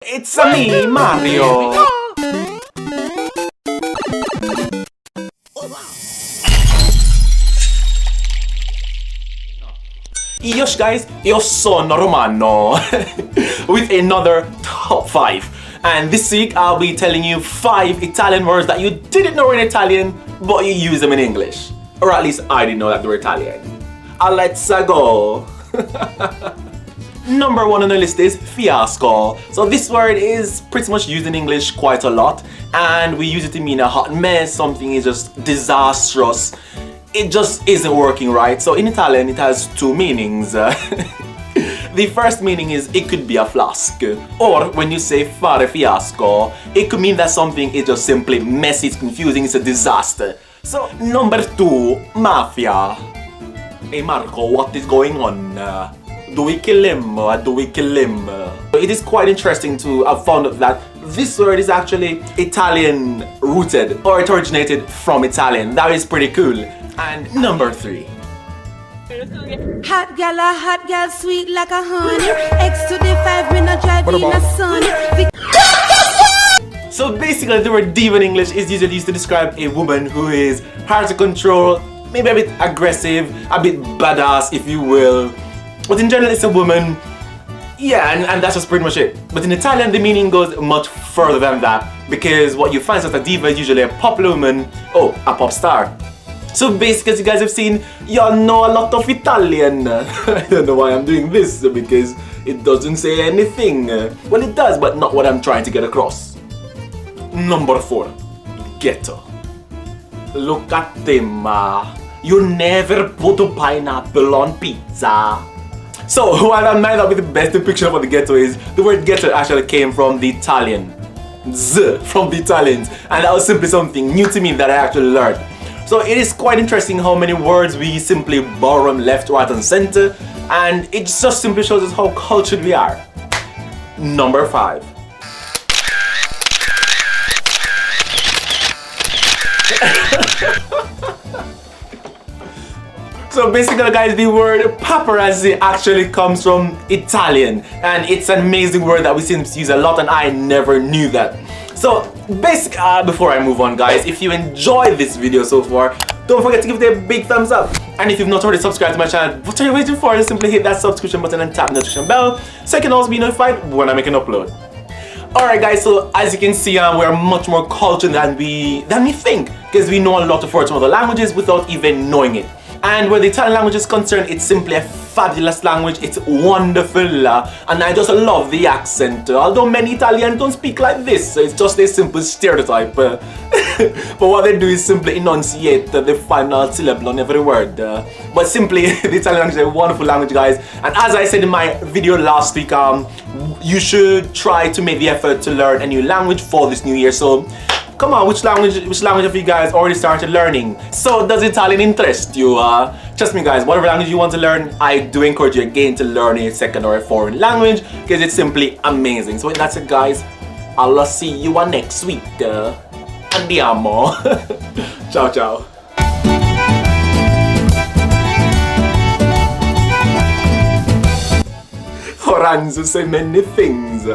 It's me, Mario! Yosh guys, io sono Romano with another top 5, and this week I'll be telling you 5 Italian words that you didn't know were in Italian but you use them in English, or at least I didn't know that they were Italian. Let's go! Number 1 on the list is fiasco. So this word is pretty much used in English quite a lot, and we use it to mean a hot mess, something is just disastrous. It just isn't working right. So in Italian it has 2 meanings. The first meaning is it could be a flask, or when you say fare fiasco, it could mean that something is just simply messy, it's confusing, it's a disaster. So number 2, mafia. Hey Marco, what is going on? Do we kill him or do we kill him? It is quite interesting to have found out that this word is actually Italian rooted, or it originated from Italian. That is pretty cool. And number 3. Hot gal, sweet like a honey. X to the 5, we not drive in the sun. So basically the word diva in English is usually used to describe a woman who is hard to control, maybe a bit aggressive, a bit badass if you will. But in general it's a woman, yeah, and that's just pretty much it. But in Italian the meaning goes much further than that, because what you find is that a diva is usually a popular woman, a pop star. So basically, as you guys have seen, y'all know a lot of Italian. I don't know why I'm doing this, because it doesn't say anything. Well, it does, but not what I'm trying to get across. Number 4, ghetto. Look at them, you never put a pineapple on pizza. So, while that might not be the best depiction of what the ghetto is, the word ghetto actually came from the Italian. Z, from the Italians. And that was simply something new to me that I actually learned. So it is quite interesting how many words we simply borrow from left, right and center, and it just simply shows us how cultured we are. Number 5. So basically guys, the word paparazzi actually comes from Italian, and it's an amazing word that we seem to use a lot, and I never knew that. So basically, before I move on guys, if you enjoyed this video so far, don't forget to give it a big thumbs up. And if you've not already subscribed to my channel, what are you waiting for? Just simply hit that subscription button and tap the notification bell so you can also be notified when I make an upload. Alright guys, so as you can see, we're much more cultured than we think, because we know a lot of words from other languages without even knowing it. And where the Italian language is concerned, it's simply a fabulous language, it's wonderful, and I just love the accent, although many Italians don't speak like this, so it's just a simple stereotype. But what they do is simply enunciate the final syllable on every word. But simply, the Italian language is a wonderful language guys, and as I said in my video last week, you should try to make the effort to learn a new language for this new year. So come on, which language have you guys already started learning? So does Italian interest you? Trust me guys, whatever language you want to learn, I do encourage you again to learn a second or a foreign language, because it's simply amazing. So that's it guys, I'll see you next week. Andiamo. Ciao ciao. Oranzo say many things.